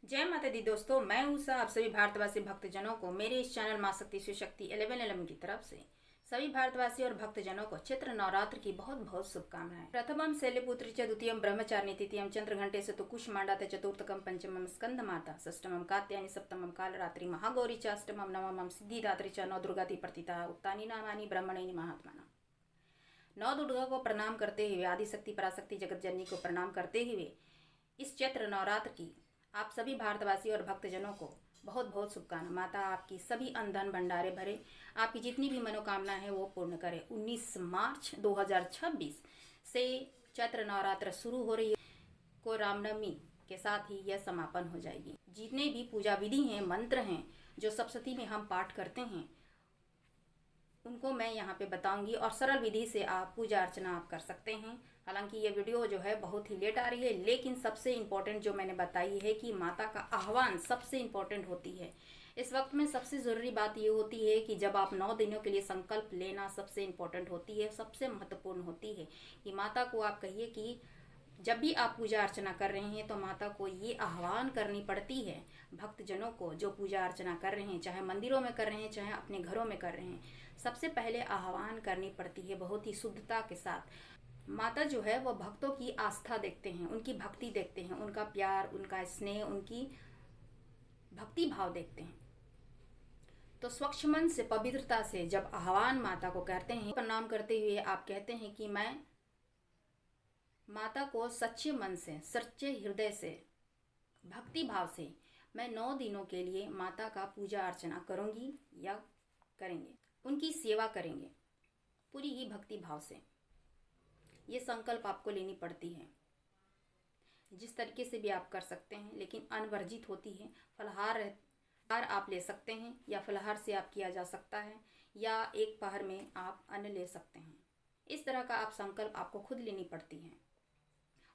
जय माता दी दोस्तों, मैं उषा आप सभी भारतवासी भक्तजनों को मेरे इस चैनल मां शक्ति शिव शक्ति 1111 की तरफ से सभी भारतवासी और भक्तजनों को चैत्र नवरात्र की बहुत बहुत शुभकामनाएं। प्रथमम शैलपुत्री च द्वितीयम ब्रह्मचारिणी तृतीयम चंद्रघंटे से कुशमांडा चतुर्थकम पंचमम स्कंद माता षष्टमम कात्यायनी सप्तमम कालरात्रि महागौरी च अष्टमम नवमम सिद्धिदात्री च नौ दुर्गाति प्रतिता उत्तानी नामानी ब्रह्मणी महात्माना। नौ दुर्गा को प्रणाम करते हुए, आदिशक्ति पराशक्ति जगत जननी को प्रणाम करते हुए इस चैत्र नवरात्र की आप सभी भारतवासी और भक्तजनों को बहुत बहुत शुभकामनाएं। माता आपकी सभी अन्न भंडारे भरे, आपकी जितनी भी मनोकामना है वो पूर्ण करे। 19 मार्च 2026 से चैत्र नवरात्र शुरू हो रही है, को रामनवमी के साथ ही यह समापन हो जाएगी। जितने भी पूजा विधि हैं, मंत्र हैं जो सप्तशती में हम पाठ करते हैं, उनको मैं यहाँ पे बताऊंगी और सरल विधि से आप पूजा अर्चना आप कर सकते हैं। हालांकि ये वीडियो जो है बहुत ही लेट आ रही है, लेकिन सबसे इम्पोर्टेंट जो मैंने बताई है कि माता का आह्वान सबसे इम्पोर्टेंट होती है। इस वक्त में सबसे ज़रूरी बात ये होती है कि जब आप 9 दिनों के लिए संकल्प लेना सबसे इम्पोर्टेंट होती है, सबसे महत्वपूर्ण होती है कि माता को आप कहिए कि जब भी आप पूजा अर्चना कर रहे हैं तो माता को ये आह्वान करनी पड़ती है, भक्तजनों को जो पूजा अर्चना कर रहे हैं, चाहे मंदिरों में कर रहे हैं चाहे अपने घरों में कर रहे हैं, सबसे पहले आह्वान करनी पड़ती है बहुत ही शुद्धता के साथ। माता जो है वो भक्तों की आस्था देखते हैं, उनकी भक्ति देखते हैं, उनका प्यार, उनका स्नेह, उनकी भक्ति भाव देखते हैं। तो स्वच्छ मन से, पवित्रता से जब आह्वान माता को करते हैं, प्रणाम करते हुए आप कहते हैं कि मैं माता को सच्चे मन से, सच्चे हृदय से, भक्ति भाव से मैं 9 दिनों के लिए माता का पूजा अर्चना करूंगी या करेंगे, उनकी सेवा करेंगे पूरी ही भक्ति भाव से। ये संकल्प आपको लेनी पड़ती है। जिस तरीके से भी आप कर सकते हैं, लेकिन अनवर्जित होती है। फलाहार आप ले सकते हैं या फलाहार से आप किया जा सकता है, या एक पहर में आप अन्न ले सकते हैं। इस तरह का आप संकल्प आपको खुद लेनी पड़ती है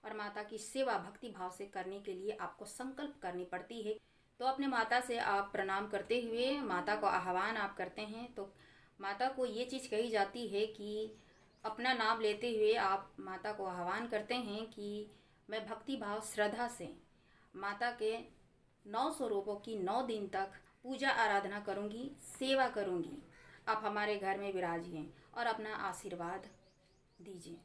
और माता की सेवा भक्ति भाव से करने के लिए आपको संकल्प करनी पड़ती है। तो अपने माता से आप प्रणाम करते हुए माता को आह्वान आप करते हैं, तो माता को ये चीज़ कही जाती है कि अपना नाम लेते हुए आप माता को आह्वान करते हैं कि मैं भक्ति भाव श्रद्धा से माता के 9 स्वरूपों की 9 दिन तक पूजा आराधना करूंगी, सेवा करूंगी। आप हमारे घर में विराजिए और अपना आशीर्वाद दीजिए।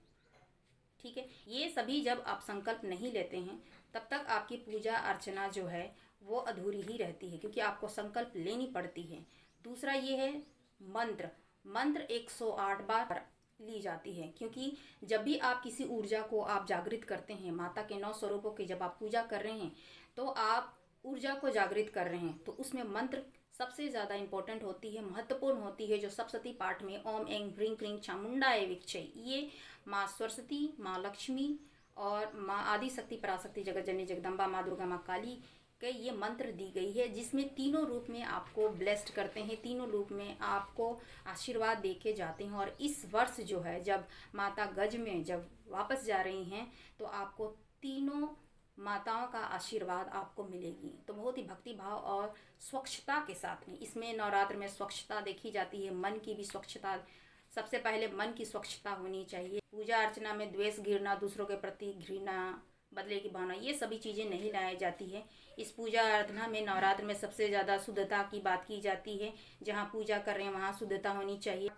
ठीक है, ये सभी जब आप संकल्प नहीं लेते हैं तब तक आपकी पूजा अर्चना जो है वो अधूरी ही रहती है, क्योंकि आपको संकल्प लेनी पड़ती है। दूसरा ये है मंत्र 108 बार ली जाती है, क्योंकि जब भी आप किसी ऊर्जा को आप जागृत करते हैं, माता के 9 स्वरूपों की जब आप पूजा कर रहे हैं तो आप ऊर्जा को जागृत कर रहे हैं, तो उसमें मंत्र सबसे ज़्यादा इम्पोर्टेंट होती है, महत्वपूर्ण होती है। जो सप्तशती पाठ में ओम ऐं ह्रीं क्लीं चामुंडाय विच्चे, ये माँ सरस्वती, माँ लक्ष्मी और माँ आदिशक्ति पराशक्ति जगत जननी जगदम्बा, माँ दुर्गा, माँ काली के ये मंत्र दी गई है, जिसमें तीनों रूप में आपको ब्लेस्ड करते हैं, तीनों रूप में आपको आशीर्वाद दे के जाते हैं। और इस वर्ष जो है जब माता गज में जब वापस जा रही हैं तो आपको तीनों माताओं का आशीर्वाद आपको मिलेगी। तो बहुत ही भक्ति भाव और स्वच्छता के साथ में इसमें नवरात्र में स्वच्छता देखी जाती है। मन की भी स्वच्छता, सबसे पहले मन की स्वच्छता होनी चाहिए। पूजा अर्चना में द्वेष, घृणा, दूसरों के प्रति घृणा, बदले की भावना, ये सभी चीज़ें नहीं लाई जाती है। इस पूजा अर्चना में नवरात्र में सबसे ज़्यादा शुद्धता की बात की जाती है। जहाँ पूजा कर रहे हैं वहाँ शुद्धता होनी चाहिए।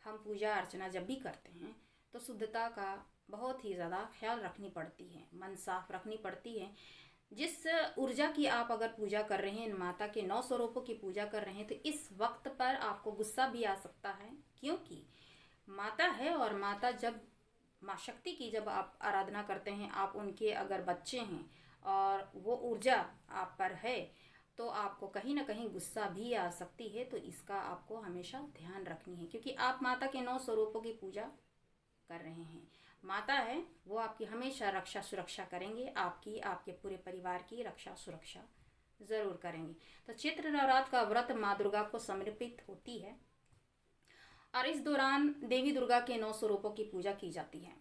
हम पूजा अर्चना जब भी करते हैं तो शुद्धता का बहुत ही ज़्यादा ख्याल रखनी पड़ती है, मन साफ रखनी पड़ती है। जिस ऊर्जा की आप अगर पूजा कर रहे हैं, माता के 9 स्वरूपों की पूजा कर रहे हैं, तो इस वक्त पर आपको गुस्सा भी आ सकता है, क्योंकि माता है और माता जब माँ शक्ति की जब आप आराधना करते हैं, आप उनके अगर बच्चे हैं और वो ऊर्जा आप पर है, तो आपको कहीं ना कहीं गुस्सा भी आ सकती है। तो इसका आपको हमेशा ध्यान रखनी है, क्योंकि आप माता के 9 स्वरूपों की पूजा कर रहे हैं। माता है वो आपकी हमेशा रक्षा सुरक्षा करेंगे, आपकी, आपके पूरे परिवार की रक्षा सुरक्षा ज़रूर करेंगे। तो चैत्र नवरात्र का व्रत माँ दुर्गा को समर्पित होती है और इस दौरान देवी दुर्गा के 9 स्वरूपों की पूजा की जाती है।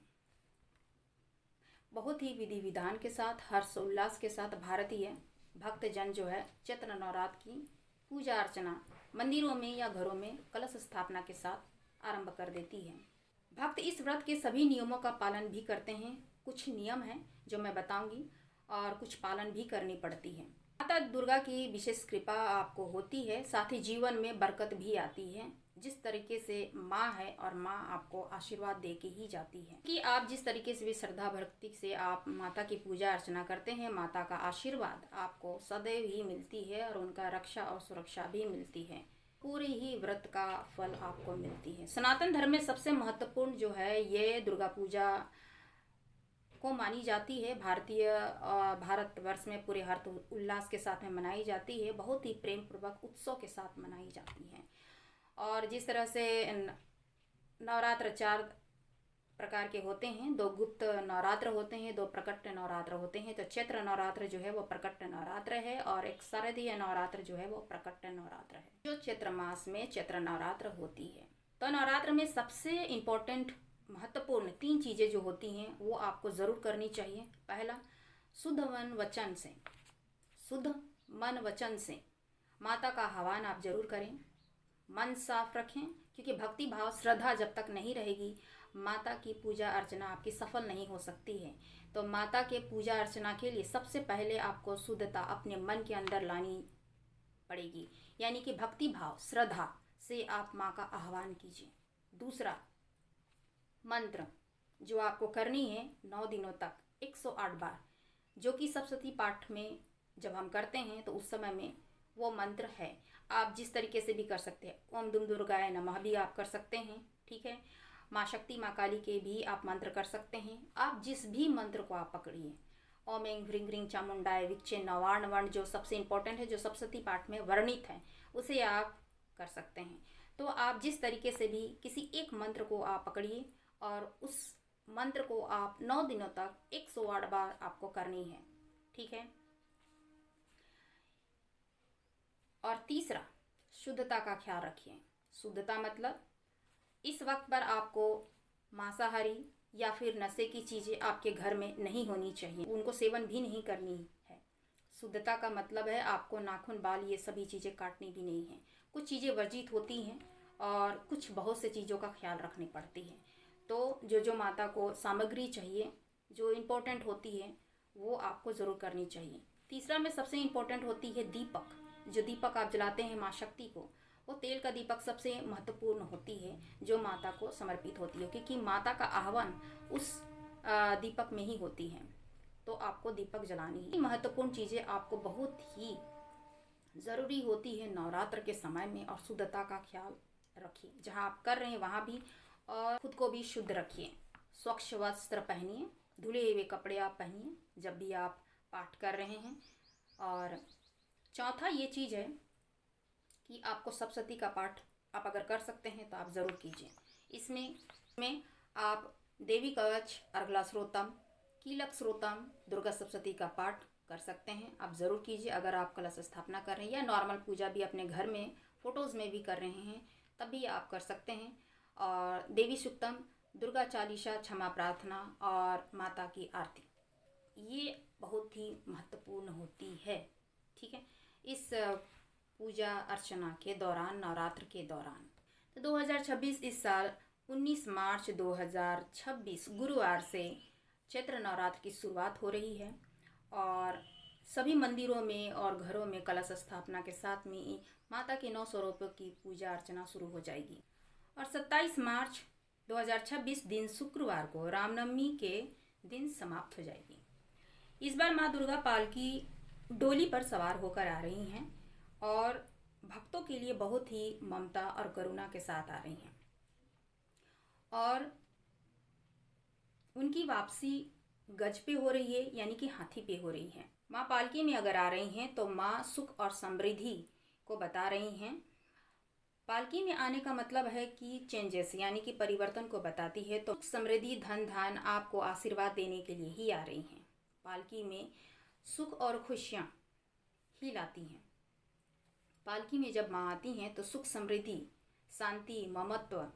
बहुत ही विधि विधान के साथ, हर्ष उल्लास के साथ भारतीय भक्तजन जो है चैत्र नवरात्र की पूजा अर्चना मंदिरों में या घरों में कलश स्थापना के साथ आरंभ कर देती है। भक्त इस व्रत के सभी नियमों का पालन भी करते हैं। कुछ नियम हैं जो मैं बताऊंगी और कुछ पालन भी करनी पड़ती है। माता दुर्गा की विशेष कृपा आपको होती है, साथ ही जीवन में बरकत भी आती है। जिस तरीके से माँ है और माँ आपको आशीर्वाद दे के ही जाती है कि आप जिस तरीके से भी श्रद्धा भक्ति से आप माता की पूजा अर्चना करते हैं, माता का आशीर्वाद आपको सदैव ही मिलती है और उनका रक्षा और सुरक्षा भी मिलती है। पूरी ही व्रत का फल आपको मिलती है। सनातन धर्म में सबसे महत्वपूर्ण जो है ये दुर्गा पूजा को मानी जाती है। भारतवर्ष में पूरे हर्ष उल्लास के साथ में मनाई जाती है, बहुत ही प्रेम पूर्वक उत्सव के साथ मनाई जाती है। और जिस तरह से नवरात्र 4 प्रकार के होते हैं, 2 गुप्त नवरात्र होते हैं, 2 प्रकट नवरात्र होते हैं। तो चैत्र नवरात्र जो है वो प्रकट नवरात्र है और एक शारदीय नवरात्र जो है वो प्रकट नवरात्र है, जो चैत्र मास में चैत्र नवरात्र होती है। तो नवरात्र में सबसे इम्पोर्टेंट महत्वपूर्ण 3 चीज़ें जो होती हैं वो आपको ज़रूर करनी चाहिए। पहला, शुद्ध मन वचन से माता का आह्वान आप जरूर करें। मन साफ रखें, क्योंकि भक्ति भाव श्रद्धा जब तक नहीं रहेगी माता की पूजा अर्चना आपकी सफल नहीं हो सकती है। तो माता के पूजा अर्चना के लिए सबसे पहले आपको शुद्धता अपने मन के अंदर लानी पड़ेगी, यानी कि भक्ति भाव श्रद्धा से आप माँ का आह्वान कीजिए। दूसरा, मंत्र जो आपको करनी है 9 दिनों तक 108 बार, जो कि सप्तशती पाठ में जब हम करते हैं तो उस समय में वो मंत्र है। आप जिस तरीके से भी कर सकते हैं। ओम दुम दुर्गाय नमः भी आप कर सकते हैं, ठीक है। माँ शक्ति माँ काली के भी आप मंत्र कर सकते हैं। आप जिस भी मंत्र को आप पकड़िए, ओम ऐं ह्रीं क्लीं चामुंडाय विच्चे नवार्ण वर्ण जो सबसे इम्पोर्टेंट है, जो सप्तशती पाठ में वर्णित है, उसे आप कर सकते हैं। तो आप जिस तरीके से भी किसी एक मंत्र को आप पकड़िए और उस मंत्र को आप 9 दिनों तक 108 बार आपको करनी है, ठीक है। और तीसरा, शुद्धता का ख्याल रखिए। शुद्धता मतलब इस वक्त पर आपको मांसाहारी या फिर नशे की चीज़ें आपके घर में नहीं होनी चाहिए, उनको सेवन भी नहीं करनी है। शुद्धता का मतलब है आपको नाखून बाल ये सभी चीज़ें काटनी भी नहीं है। कुछ चीज़ें वर्जित होती हैं और कुछ बहुत से चीज़ों का ख्याल रखनी पड़ती है। तो जो माता को सामग्री चाहिए जो इम्पोर्टेंट होती है वो आपको ज़रूर करनी चाहिए। तीसरा में सबसे इम्पोर्टेंट होती है दीपक। जो दीपक आप जलाते हैं माँ शक्ति को, वो तेल का दीपक सबसे महत्वपूर्ण होती है जो माता को समर्पित होती है, क्योंकि माता का आह्वान उस दीपक में ही होती है। तो आपको दीपक जलानी ही महत्वपूर्ण चीज़ें आपको बहुत ही ज़रूरी होती है नवरात्र के समय में। और शुद्धता का ख्याल रखिए जहाँ आप कर रहे हैं वहाँ भी, और खुद को भी शुद्ध रखिए। स्वच्छ वस्त्र पहनिए, धुले हुए कपड़े आप पहनिए जब भी आप पाठ कर रहे हैं। और चौथा ये चीज़ है कि आपको सप्तशती का पाठ आप अगर कर सकते हैं तो आप ज़रूर कीजिए। इसमें आप देवी कवच, अर्गला स्रोतम, कीलक स्रोतम, दुर्गा सप्तशती का पाठ कर सकते हैं। आप ज़रूर कीजिए। अगर आप कलश स्थापना कर रहे हैं या नॉर्मल पूजा भी अपने घर में फ़ोटोज़ में भी कर रहे हैं तब भी आप कर सकते हैं। और देवी सूक्तम, दुर्गा चालीसा, क्षमा प्रार्थना और माता की आरती, ये बहुत ही महत्वपूर्ण होती है, ठीक है, इस पूजा अर्चना के दौरान, नवरात्र के दौरान। तो 2026 इस साल 19 मार्च 2026 गुरुवार से चैत्र नवरात्र की शुरुआत हो रही है और सभी मंदिरों में और घरों में कलश स्थापना के साथ में माता के 9 स्वरूपों की पूजा अर्चना शुरू हो जाएगी। और 27 मार्च 2026 दिन शुक्रवार को रामनवमी के दिन समाप्त हो जाएगी। इस बार माँ दुर्गा पालकी डोली पर सवार होकर आ रही हैं और भक्तों के लिए बहुत ही ममता और करुणा के साथ आ रही हैं। और उनकी वापसी गज पे हो रही है, यानी कि हाथी पे हो रही है। माँ पालकी में अगर आ रही हैं तो माँ सुख और समृद्धि को बता रही हैं। पालकी में आने का मतलब है कि चेंजेस, यानी कि परिवर्तन को बताती है। तो समृद्धि, धन धान आपको आशीर्वाद देने के लिए ही आ रही हैं। पालकी में सुख और खुशियाँ ही लाती हैं। पालकी में जब माँ आती हैं तो सुख, समृद्धि, शांति, ममत्व,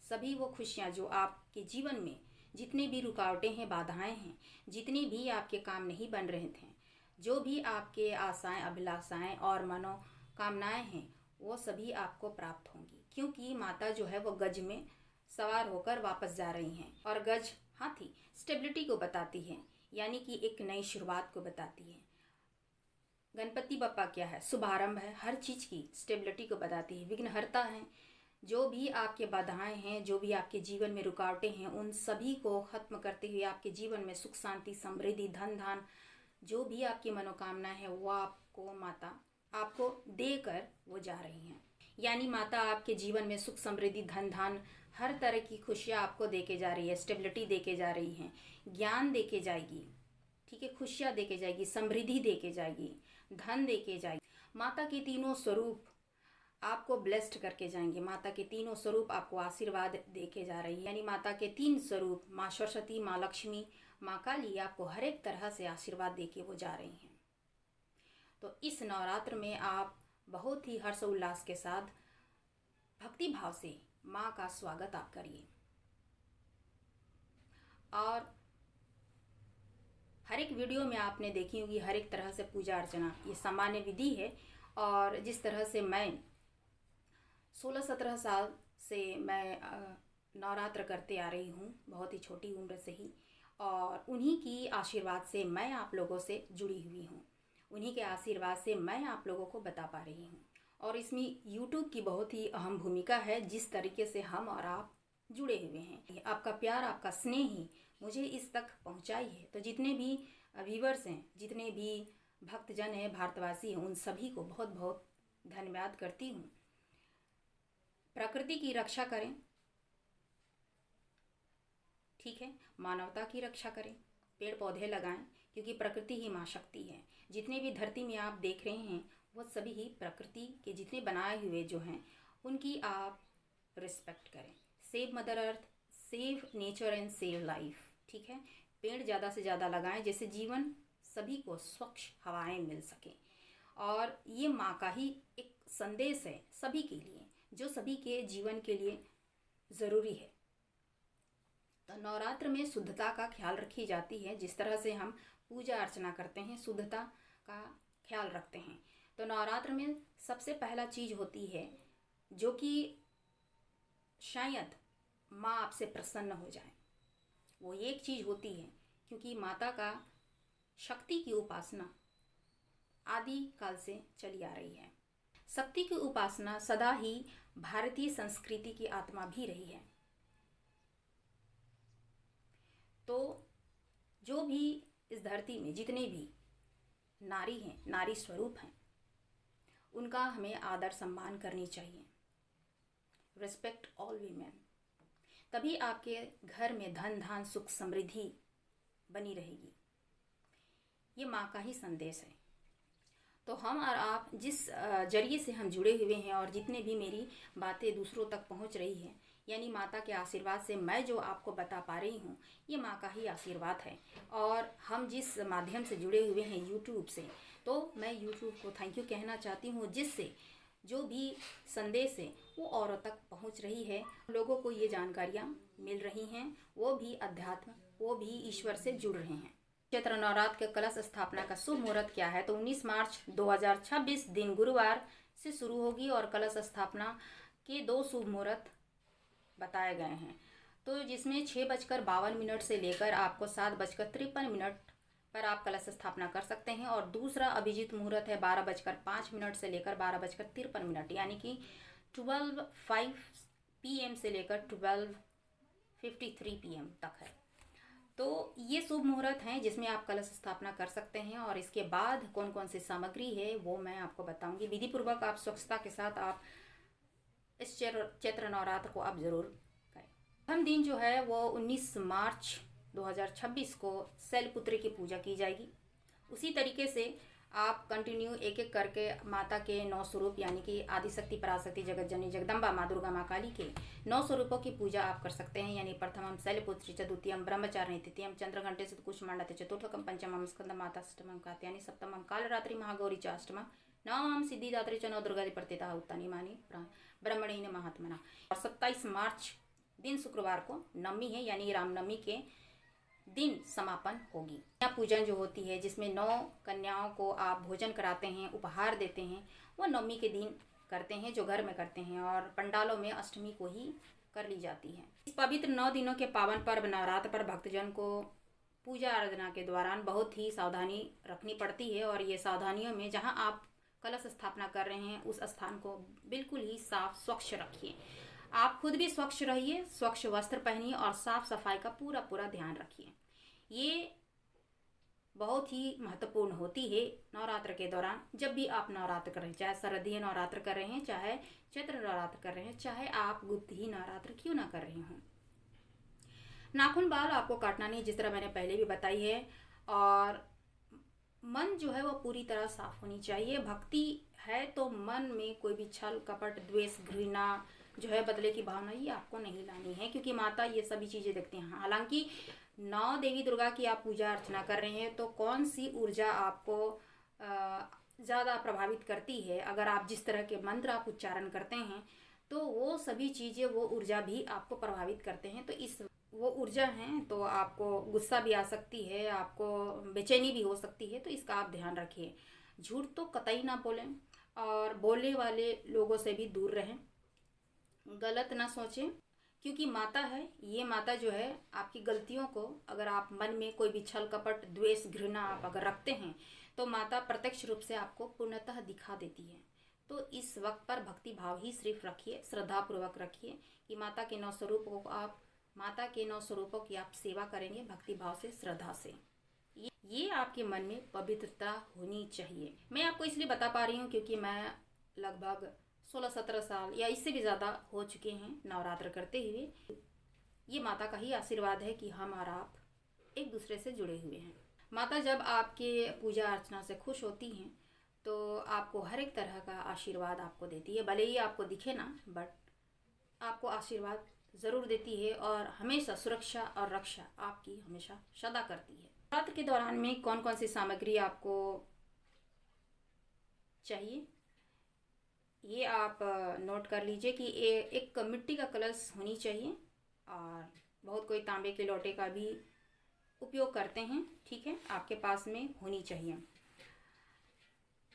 सभी वो खुशियाँ जो आपके जीवन में जितनी भी रुकावटें हैं, बाधाएं हैं, जितनी भी आपके काम नहीं बन रहे थे, जो भी आपके आशाएं, अभिलाषाएं और मनोकामनाएं हैं, वो सभी आपको प्राप्त होंगी, क्योंकि माता जो है वो गज में सवार होकर वापस जा रही हैं। और गज, हाथी, स्टेबिलिटी को बताती है, यानी कि एक नई शुरुआत को बताती है। गणपति बप्पा क्या है? शुभारंभ है, हर चीज़ की स्टेबिलिटी को बताती है। विघ्नहर्ता है, जो भी आपके बाधाएं हैं, जो भी आपके जीवन में रुकावटें हैं, उन सभी को खत्म करते हुए आपके जीवन में सुख शांति समृद्धि धन धान जो भी आपकी मनोकामना है वो आपको माता आपको देकर वो जा रही हैं। यानी माता आपके जीवन में सुख समृद्धि धन धान हर तरह की खुशियाँ आपको देके जा रही है, स्टेबिलिटी देके जा रही हैं, ज्ञान देके जाएगी, ठीक है, खुशियाँ देके जाएगी, समृद्धि देके जाएगी, धन देके जाएगी। माता के तीनों स्वरूप आपको ब्लेस्ड करके जाएंगे। माता के तीनों स्वरूप आपको आशीर्वाद देके जा रही है। यानी माता के तीन स्वरूप माँ सरस्वती, माँ लक्ष्मी, माँ काली आपको हर एक तरह से आशीर्वाद देके वो जा रही हैं। तो इस नवरात्र में आप बहुत ही हर्ष उल्लास के साथ भक्ति भाव से माँ का स्वागत आप करिए। और हर एक वीडियो में आपने देखी होगी हर एक तरह से पूजा अर्चना, ये सामान्य विधि है। और जिस तरह से मैं 16-17 साल से मैं नवरात्र करते आ रही हूँ, बहुत ही छोटी उम्र से ही, और उन्हीं की आशीर्वाद से मैं आप लोगों से जुड़ी हुई हूँ, उन्हीं के आशीर्वाद से मैं आप लोगों को बता पा रही हूँ। और इसमें YouTube की बहुत ही अहम भूमिका है, जिस तरीके से हम और आप जुड़े हुए हैं। आपका प्यार, आपका स्नेह ही मुझे इस तक पहुँचाई है। तो जितने भी व्यूवर्स हैं, जितने भी भक्तजन हैं, भारतवासी हैं, उन सभी को बहुत बहुत धन्यवाद करती हूँ। प्रकृति की रक्षा करें, ठीक है, मानवता की रक्षा करें, पेड़ पौधे लगाएं, क्योंकि प्रकृति ही माँ शक्ति है। जितने भी धरती में आप देख रहे हैं वो सभी ही प्रकृति के जितने बनाए हुए जो हैं उनकी आप रिस्पेक्ट करें। Save mother earth, save nature and save life, ठीक है। पेड़ ज़्यादा से ज़्यादा लगाएं, जैसे जीवन सभी को स्वच्छ हवाएं मिल सके। और ये माँ का ही एक संदेश है सभी के लिए, जो सभी के जीवन के लिए ज़रूरी है। तो नवरात्र में शुद्धता का ख्याल रखी जाती है। जिस तरह से हम पूजा अर्चना करते हैं, शुद्धता का ख्याल रखते हैं। तो नवरात्र में सबसे पहला चीज़ होती है जो कि शायद माँ आपसे प्रसन्न हो जाए, वो एक चीज़ होती है, क्योंकि माता का शक्ति की उपासना आदि काल से चली आ रही है। शक्ति की उपासना सदा ही भारतीय संस्कृति की आत्मा भी रही है। तो जो भी इस धरती में जितने भी नारी हैं, नारी स्वरूप हैं, उनका हमें आदर सम्मान करनी चाहिए। रिस्पेक्ट ऑल वीमेन, तभी आपके घर में धन धान सुख समृद्धि बनी रहेगी। ये माँ का ही संदेश है। तो हम और आप जिस जरिए से हम जुड़े हुए हैं और जितने भी मेरी बातें दूसरों तक पहुँच रही हैं, यानी माता के आशीर्वाद से मैं जो आपको बता पा रही हूँ, ये माँ का ही आशीर्वाद है। और हम जिस माध्यम से जुड़े हुए हैं YouTube से, तो मैं YouTube को थैंक यू कहना चाहती हूँ, जिससे जो भी संदेश है वो औरों तक पहुँच रही है, लोगों को ये जानकारियाँ मिल रही हैं, वो भी अध्यात्म, वो भी ईश्वर से जुड़ रहे हैं। चैत्र नवरात्र के कलश स्थापना का शुभ मुहूर्त क्या है? तो 19 मार्च 2026 दिन गुरुवार से शुरू होगी और कलश स्थापना के 2 शुभ मुहूर्त बताए गए हैं। तो जिसमें 6:52 से लेकर आपको 7:53 पर आप कलश स्थापना कर सकते हैं। और दूसरा अभिजीत मुहूर्त है 12:05 से लेकर 12:53, यानी कि 12:05 PM से लेकर 12:53 PM तक है। तो ये शुभ मुहूर्त हैं जिसमें आप कलश स्थापना कर सकते हैं। और इसके बाद कौन कौन सी सामग्री है वो मैं आपको बताऊंगी। विधि पूर्वक आप स्वच्छता के साथ आप इस चैत्र नवरात्र को आप ज़रूर करें। प्रथम दिन जो है वो 19 मार्च 2026 को शैलपुत्री की पूजा की जाएगी। उसी तरीके से आप कंटिन्यू एक एक करके माता के 9 स्वरूप, यानी कि आदिशक्ति, पराशक्ति, जगत जननी, जगदम्बा, माँ दुर्गा, माँ काली के 9 स्वरूपों की पूजा आप कर सकते हैं। यानी प्रथमम शैलपुत्री, चतुर्थीयम ब्रह्मचारिणी, तृतीयम चंद्रघंटे कुष्मांडते, चतुर्थकम पंचमम स्कंद माता, अष्टमम कात्यायनी, सप्तमम कालरात्रि महागौरी च, अष्टमम नवम सिद्धिदात्री च, नौ दुर्गादि प्रत्यता उत्तानी मानी ब्रह्मणी ने महात्मना। और 27 मार्च दिन शुक्रवार को नवमी है, यानी रामनवमी के दिन समापन होगी। कन्या पूजन जो होती है, जिसमें 9 कन्याओं को आप भोजन कराते हैं, उपहार देते हैं, वो नवमी के दिन करते हैं, जो घर में करते हैं। और पंडालों में अष्टमी को ही कर ली जाती है। इस पवित्र 9 दिनों के पावन पर्व नवरात्र पर भक्तजन को पूजा अर्चना के दौरान बहुत ही सावधानी रखनी पड़ती है। और ये सावधानियों में जहाँ आप कलश स्थापना कर रहे हैं उस स्थान को बिल्कुल ही साफ स्वच्छ रखिए। आप खुद भी स्वच्छ रहिए, स्वच्छ वस्त्र पहनिए और साफ सफाई का पूरा पूरा ध्यान रखिए। ये बहुत ही महत्वपूर्ण होती है नवरात्र के दौरान। जब भी आप नवरात्र कर रहे हैं, चाहे शारदीय नवरात्र कर रहे हैं, चाहे चैत्र नवरात्र कर रहे हैं, चाहे आप गुप्त ही नवरात्र क्यों ना कर रहे हों। नाखून बाल आपको काटना नहीं, जिस तरह मैंने पहले भी बताई है। और मन जो है वो पूरी तरह साफ होनी चाहिए। भक्ति है तो मन में कोई भी छल कपट द्वेष घृणा जो है बदले की भावना ये आपको नहीं लानी है, क्योंकि माता ये सभी चीज़ें देखती हैं। हालांकि 9 देवी दुर्गा की आप पूजा अर्चना कर रहे हैं तो कौन सी ऊर्जा आपको ज़्यादा प्रभावित करती है, अगर आप जिस तरह के मंत्र आप उच्चारण करते हैं तो वो सभी चीज़ें वो ऊर्जा भी आपको प्रभावित करते हैं। तो इस वो ऊर्जा हैं तो आपको गुस्सा भी आ सकती है, आपको बेचैनी भी हो सकती है, तो इसका आप ध्यान रखिए। झूठ तो कतई ना बोलें और बोलने वाले लोगों से भी दूर रहें, गलत ना सोचें, क्योंकि माता है, ये माता जो है आपकी गलतियों को, अगर आप मन में कोई भी छल कपट द्वेष घृणा आप अगर रखते हैं तो माता प्रत्यक्ष रूप से आपको पूर्णतः दिखा देती है। तो इस वक्त पर भक्ति भाव ही सिर्फ रखिए, श्रद्धा पूर्वक रखिए कि माता के 9 स्वरूपों को माता के 9 स्वरूपों की आप सेवा करेंगे भक्ति भाव से, श्रद्धा से। ये आपके मन में पवित्रता होनी चाहिए। मैं आपको इसलिए बता पा रही हूँ क्योंकि मैं लगभग 16-17 साल या इससे भी ज़्यादा हो चुके हैं नवरात्र करते हुए। ये माता का ही आशीर्वाद है कि हम और आप एक दूसरे से जुड़े हुए हैं। माता जब आपके पूजा अर्चना से खुश होती हैं तो आपको हर एक तरह का आशीर्वाद आपको देती है, भले ही आपको दिखे ना, बट आपको आशीर्वाद ज़रूर देती है और हमेशा सुरक्षा और रक्षा आपकी हमेशा सदा करती है। नवरात्र के दौरान में कौन कौन सी सामग्री आपको चाहिए ये आप नोट कर लीजिए कि एक मिट्टी का कलश होनी चाहिए और बहुत कोई तांबे के लोटे का भी उपयोग करते हैं, ठीक है, आपके पास में होनी चाहिए।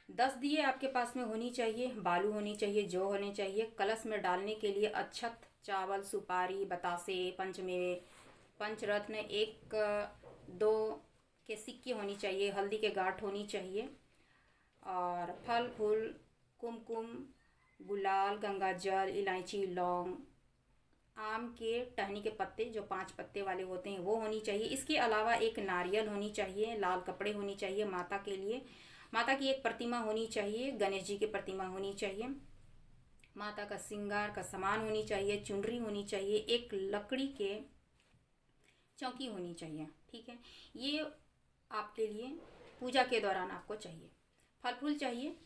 10 दिए आपके पास में होनी चाहिए, बालू होनी चाहिए, जौ होने चाहिए। कलश में डालने के लिए अक्षत, चावल, सुपारी, बतासे, पंचमेवे, पंचरत्न, 1-2 के सिक्के होनी चाहिए, हल्दी के गांठ होनी चाहिए और फल फूल, कुमकुम, गुलाल, गंगा जल, इलायची, लौंग, आम के टहनी के पत्ते जो 5 पत्ते वाले होते हैं वो होनी चाहिए। इसके अलावा एक नारियल होनी चाहिए, लाल कपड़े होनी चाहिए माता के लिए, माता की एक प्रतिमा होनी चाहिए, गणेश जी की प्रतिमा होनी चाहिए, माता का श्रृंगार का सामान होनी चाहिए, चुनरी होनी चाहिए, एक लकड़ी के चौकी होनी चाहिए, ठीक है। ये आपके लिए पूजा के दौरान आपको चाहिए। फल फूल चाहिए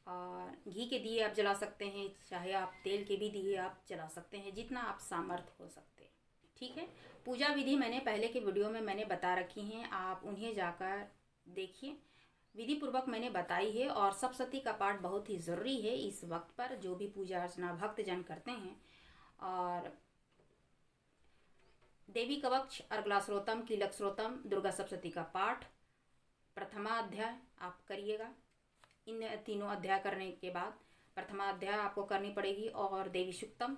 और घी के दिए आप जला सकते हैं, चाहे आप तेल के भी दिए आप जला सकते हैं, जितना आप सामर्थ्य हो सकते हैं, ठीक है। पूजा विधि मैंने पहले के वीडियो में मैंने बता रखी हैं, आप उन्हें जाकर देखिए, विधि पूर्वक मैंने बताई है। और सप्तशती का पाठ बहुत ही ज़रूरी है इस वक्त पर, जो भी पूजा अर्चना भक्तजन करते हैं। और देवी कवच, अर्गला श्रोतम, कीलक श्रोतम, दुर्गा सप्तशती का पाठ प्रथमा अध्याय आप करिएगा। इन तीनों अध्याय करने के बाद प्रथमा अध्याय आपको करनी पड़ेगी और देवी सुक्तम,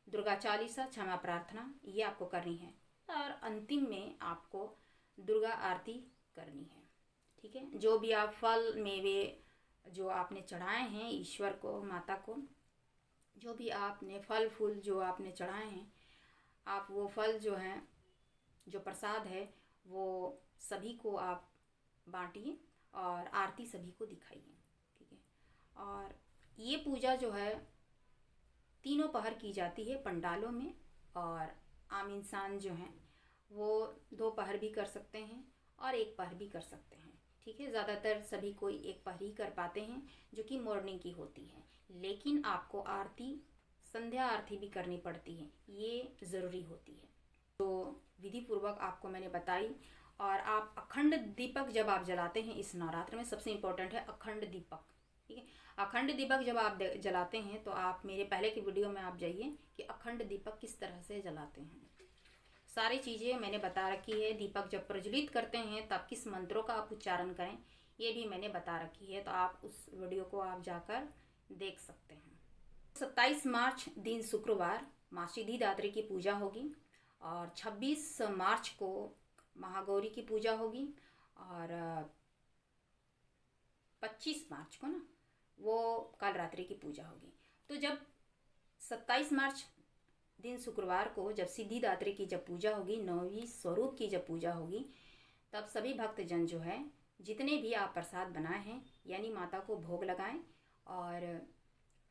दुर्गा चालीसा, क्षमा प्रार्थना ये आपको करनी है और अंतिम में आपको दुर्गा आरती करनी है, ठीक है। जो भी आप फल मेवे जो आपने चढ़ाए हैं ईश्वर को, माता को, जो भी आपने फल फूल जो आपने चढ़ाए हैं, आप वो फल जो हैं, जो प्रसाद है वो सभी को आप बांटिए और आरती सभी को दिखाइए, ठीक है। और ये पूजा जो है 3 पहर की जाती है पंडालों में, और आम इंसान जो हैं वो 2 पहर भी कर सकते हैं और 1 पहर भी कर सकते हैं, ठीक है। ज़्यादातर सभी कोई 1 पहर ही कर पाते हैं जो कि मॉर्निंग की होती है, लेकिन आपको आरती, संध्या आरती भी करनी पड़ती है, ये ज़रूरी होती है। तो विधि पूर्वक आपको मैंने बताई। और आप अखंड दीपक जब आप जलाते हैं इस नवरात्र में, सबसे इम्पोर्टेंट है अखंड दीपक, ठीक है। अखंड दीपक जब आप जलाते हैं तो आप मेरे पहले की वीडियो में आप जाइए कि अखंड दीपक किस तरह से जलाते हैं, सारी चीज़ें मैंने बता रखी है। दीपक जब प्रज्वलित करते हैं तब किस मंत्रों का आप उच्चारण करें ये भी मैंने बता रखी है, तो आप उस वीडियो को आप जाकर देख सकते हैं। 27 मार्च दिन शुक्रवार माँ सिद्धिदात्री की पूजा होगी और 26 मार्च को महागौरी की पूजा होगी और 25 मार्च को ना वो कालरात्रि की पूजा होगी। तो जब 27 मार्च दिन शुक्रवार को जब सिद्धिदात्री की जब पूजा होगी, नौवीं स्वरूप की जब पूजा होगी, तब सभी भक्तजन जो है जितने भी आप प्रसाद बनाए हैं यानी माता को भोग लगाएं और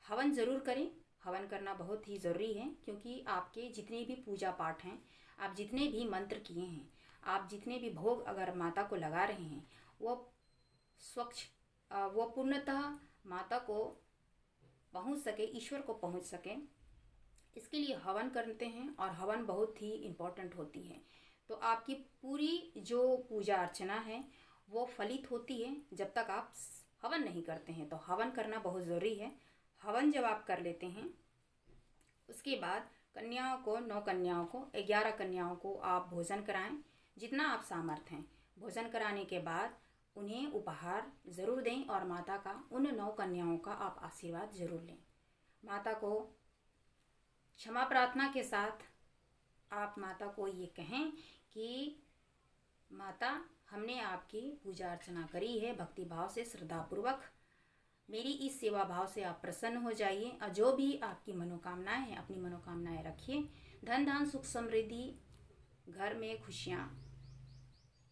हवन ज़रूर करें। हवन करना बहुत ही ज़रूरी है, क्योंकि आपके जितने भी पूजा पाठ हैं, आप जितने भी मंत्र किए हैं, आप जितने भी भोग अगर माता को लगा रहे हैं, वो वो पूर्णतः माता को पहुंच सके, ईश्वर को पहुंच सके, इसके लिए हवन करते हैं। और हवन बहुत ही इम्पोर्टेंट होती है। तो आपकी पूरी जो पूजा अर्चना है वो फलित होती है जब तक आप हवन नहीं करते हैं। तो हवन करना बहुत ज़रूरी है। हवन जब आप कर लेते हैं, उसके बाद कन्याओं को, 9 कन्याओं को, 11 कन्याओं को आप भोजन कराएं, जितना आप सामर्थ हैं। भोजन कराने के बाद उन्हें उपहार ज़रूर दें और माता का, उन 9 कन्याओं का आप आशीर्वाद ज़रूर लें। माता को क्षमा प्रार्थना के साथ आप माता को ये कहें कि माता, हमने आपकी पूजा अर्चना करी है भक्ति भाव से, श्रद्धापूर्वक। मेरी इस सेवा भाव से आप प्रसन्न हो जाइए और जो भी आपकी मनोकामनाएं हैं, अपनी मनोकामनाएं रखिए। धन धान सुख समृद्धि, घर में खुशियाँ,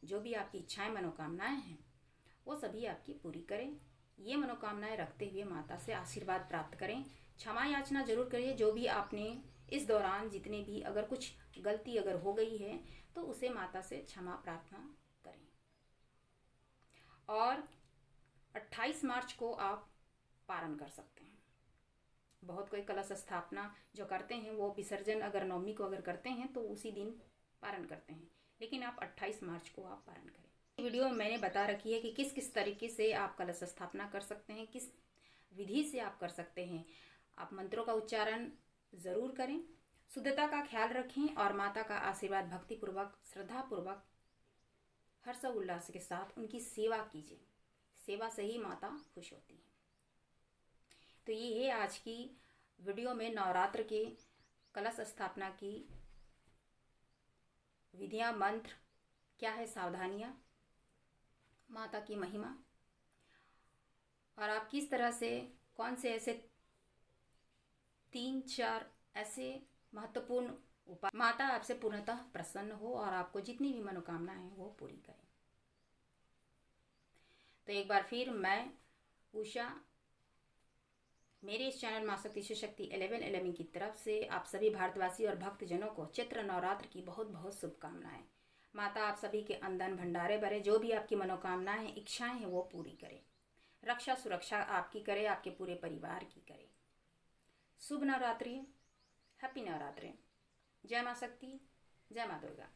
जो भी आपकी इच्छाएं मनोकामनाएं हैं वो सभी आपकी पूरी करें। ये मनोकामनाएं रखते हुए माता से आशीर्वाद प्राप्त करें। क्षमा याचना जरूर करिए। जो भी आपने इस दौरान जितने भी अगर कुछ गलती अगर हो गई है तो उसे माता से क्षमा प्रार्थना करें। और 28 मार्च को आप पारण कर सकते हैं। बहुत कोई कलश स्थापना जो करते हैं वो विसर्जन अगर नवमी को अगर करते हैं तो उसी दिन पारण करते हैं, लेकिन आप 28 मार्च को आप पारण करें। वीडियो में मैंने बता रखी है कि किस किस तरीके से आप कलश स्थापना कर सकते हैं, किस विधि से आप कर सकते हैं। आप मंत्रों का उच्चारण ज़रूर करें, शुद्धता का ख्याल रखें और माता का आशीर्वाद भक्तिपूर्वक, श्रद्धापूर्वक, हर्ष उल्लास के साथ उनकी सेवा कीजिए। सेवा से ही माता खुश होती है। तो ये है आज की वीडियो में नवरात्र के कलश स्थापना की विधियाँ, मंत्र क्या है, सावधानियाँ, माता की महिमा, और आप किस तरह से, कौन से ऐसे 3-4 ऐसे महत्वपूर्ण उपाय माता आपसे पूर्णतः प्रसन्न हो और आपको जितनी भी मनोकामना है वो पूरी करें। तो एक बार फिर मैं उषा, मेरे इस चैनल माँ शक्ति शिवशक्ति 1111 की तरफ से आप सभी भारतवासी और भक्तजनों को चैत्र नवरात्र की बहुत बहुत शुभकामनाएं। माता आप सभी के अंदन भंडारे भरे, जो भी आपकी मनोकामनाएं हैं, इच्छाएं हैं वो पूरी करे। रक्षा सुरक्षा आपकी करे, आपके पूरे परिवार की करे। शुभ नवरात्रि, हैप्पी नवरात्रि। जय माँ शक्ति, जय माँ दुर्गा।